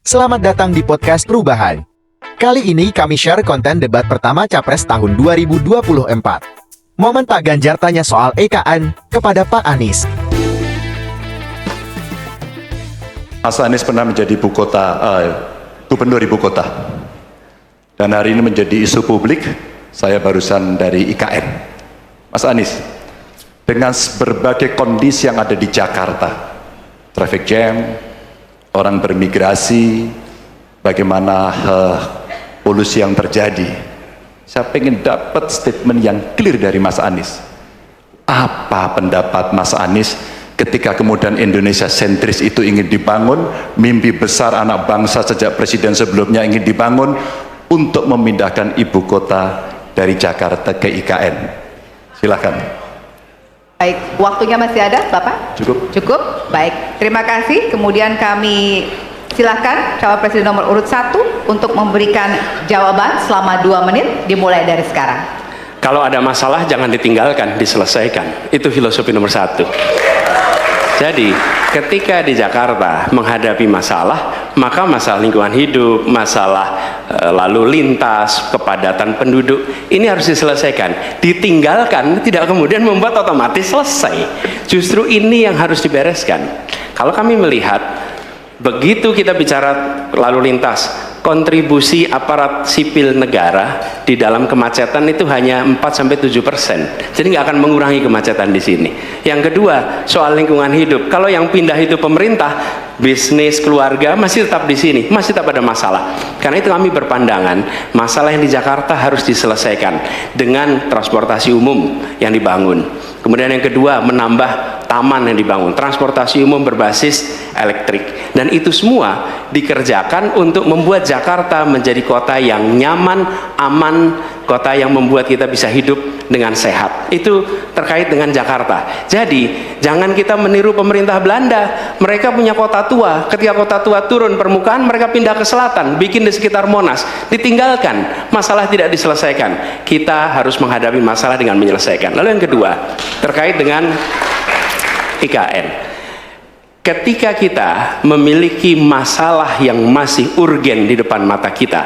Selamat datang di podcast Perubahan. Kali ini kami share konten debat pertama Capres tahun 2024. Momen Pak Ganjar tanya soal EKN kepada Pak Anies. Mas Anies pernah menjadi gubernur ibu kota. Dan hari ini menjadi isu publik, saya barusan dari IKN. Mas Anies, dengan berbagai kondisi yang ada di Jakarta, traffic jam, orang bermigrasi, bagaimana polusi yang terjadi, saya pengen dapat statement yang clear dari Mas Anies. Apa pendapat Mas Anies ketika kemudian Indonesia sentris itu ingin dibangun, mimpi besar anak bangsa sejak presiden sebelumnya ingin dibangun untuk memindahkan ibu kota dari Jakarta ke IKN. Silakan. Baik, waktunya masih ada, Bapak? Cukup. Cukup? Baik, terima kasih. Kemudian kami silakan calon presiden nomor urut 1 untuk memberikan jawaban selama 2 menit, dimulai dari sekarang. Kalau ada masalah jangan ditinggalkan, diselesaikan. Itu filosofi nomor 1. Jadi, ketika di Jakarta menghadapi masalah, maka masalah lingkungan hidup, masalah lalu lintas, kepadatan penduduk, ini harus diselesaikan. Ditinggalkan tidak kemudian membuat otomatis selesai. Justru ini yang harus dibereskan. Kalau kami melihat, begitu kita bicara lalu lintas, kontribusi aparat sipil negara di dalam kemacetan itu hanya 4-7%. Jadi nggak akan mengurangi kemacetan di sini. Yang kedua, soal lingkungan hidup. Kalau yang pindah itu pemerintah, bisnis, keluarga masih tetap di sini, masih tetap ada masalah. Karena itu kami berpandangan masalah yang di Jakarta harus diselesaikan dengan transportasi umum yang dibangun. Kemudian yang kedua, menambah taman yang dibangun, transportasi umum berbasis elektrik. Dan itu semua dikerjakan untuk membuat Jakarta menjadi kota yang nyaman, aman, kota yang membuat kita bisa hidup dengan sehat. Itu terkait dengan Jakarta. Jadi, jangan kita meniru pemerintah Belanda. Mereka punya kota tua. Ketika kota tua turun permukaan, mereka pindah ke selatan, bikin di sekitar Monas. Ditinggalkan, masalah tidak diselesaikan. Kita harus menghadapi masalah dengan menyelesaikan. Lalu yang kedua, terkait dengan IKN. Ketika kita memiliki masalah yang masih urgen di depan mata kita,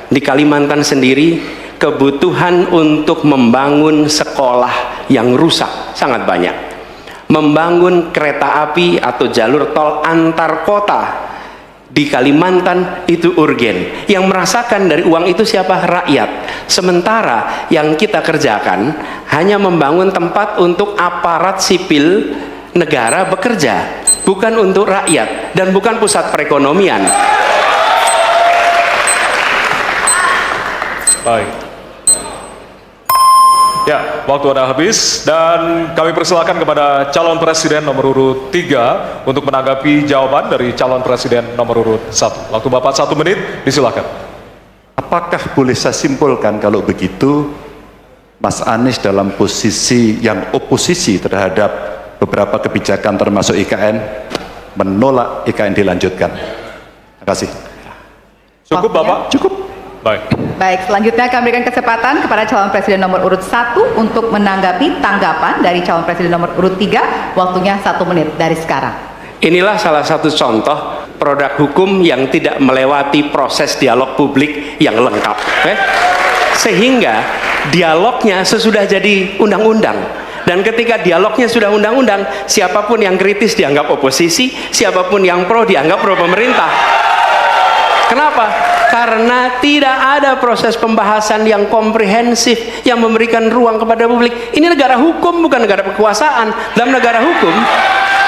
di Kalimantan sendiri, kebutuhan untuk membangun sekolah yang rusak sangat banyak. Membangun kereta api atau jalur tol antar kota di Kalimantan itu urgen. Yang merasakan dari uang itu siapa? Rakyat. Sementara yang kita kerjakan hanya membangun tempat untuk aparat sipil negara bekerja, bukan untuk rakyat dan bukan pusat perekonomian. Baik. Ya, waktu Anda habis dan kami persilakan kepada calon presiden nomor urut 3 untuk menanggapi jawaban dari calon presiden nomor urut 1. Waktu Bapak 1 menit, disilakan. Apakah boleh saya simpulkan kalau begitu Mas Anies dalam posisi yang oposisi terhadap beberapa kebijakan termasuk IKN, menolak IKN dilanjutkan? Terima kasih. Cukup Bapak? Cukup. Baik. Baik, selanjutnya kami berikan kesempatan kepada calon presiden nomor urut 1 untuk menanggapi tanggapan dari calon presiden nomor urut 3. Waktunya 1 menit dari sekarang. Inilah salah satu contoh produk hukum yang tidak melewati proses dialog publik yang lengkap. Sehingga dialognya sesudah jadi undang-undang. Dan ketika dialognya sudah undang-undang, siapapun yang kritis dianggap oposisi, siapapun yang pro dianggap pro pemerintah. Kenapa? Karena tidak ada proses pembahasan yang komprehensif yang memberikan ruang kepada publik. Ini negara hukum, bukan negara kekuasaan. Dalam negara hukum,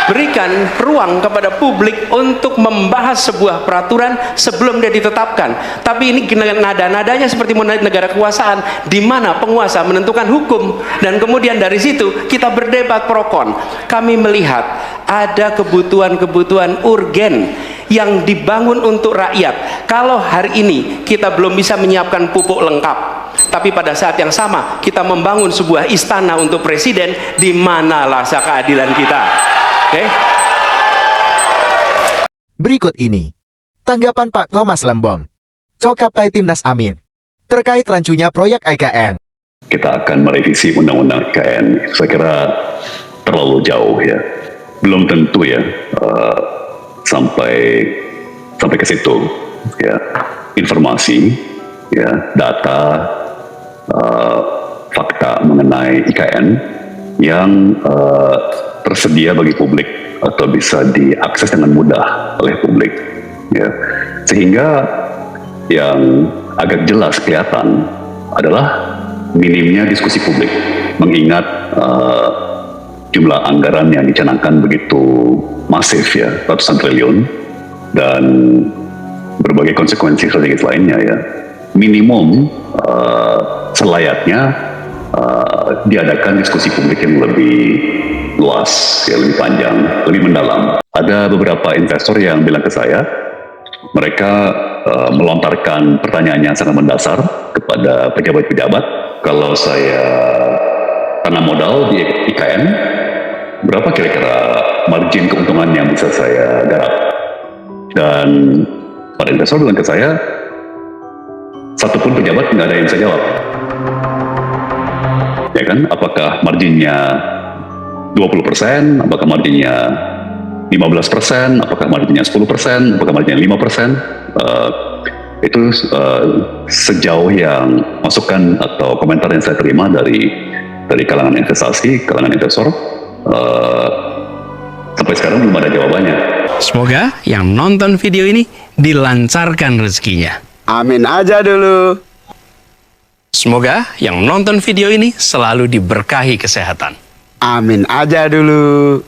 berikan ruang kepada publik untuk membahas sebuah peraturan sebelum dia ditetapkan. Tapi ini nada-nadanya seperti negara kekuasaan, di mana penguasa menentukan hukum dan kemudian dari situ kita berdebat pro kon. Kami melihat ada kebutuhan-kebutuhan urgen yang dibangun untuk rakyat. Kalau hari ini kita belum bisa menyiapkan pupuk lengkap, tapi pada saat yang sama kita membangun sebuah istana untuk presiden, di mana rasa keadilan kita? Berikut ini tanggapan Pak Thomas Lembong, Cokapai Timnas Amin, terkait rancunya proyek IKN. Kita akan merevisi undang-undang IKN. Saya kira terlalu jauh ya. Belum tentu ya sampai sampai ke situ, ya, informasi, ya, data, fakta mengenai IKN yang tersedia bagi publik atau bisa diakses dengan mudah oleh publik, ya, sehingga yang agak jelas kelihatan adalah minimnya diskusi publik, mengingat jumlah anggaran yang dicanangkan begitu masif, ya, ratusan triliun, dan berbagai konsekuensi strategis lainnya, ya. Minimum selayaknya diadakan diskusi publik yang lebih luas, ya, lebih panjang, lebih mendalam. Ada beberapa investor yang bilang ke saya, mereka melontarkan pertanyaan yang sangat mendasar kepada pejabat-pejabat. Kalau saya tanam modal di IKN, berapa kira-kira margin keuntungan yang bisa saya garap? Dan para investor bilang ke saya, satupun pejabat nggak ada yang bisa jawab. Ya kan, apakah marginnya 20%, apakah marginnya 15%, apakah marginnya 10%, apakah marginnya 5%, itu sejauh yang masukan atau komentar yang saya terima dari kalangan investasi, kalangan investor, sampai sekarang belum ada jawabannya. Semoga yang nonton video ini dilancarkan rezekinya. Amin aja dulu. Semoga yang nonton video ini selalu diberkahi kesehatan. Amin aja dulu.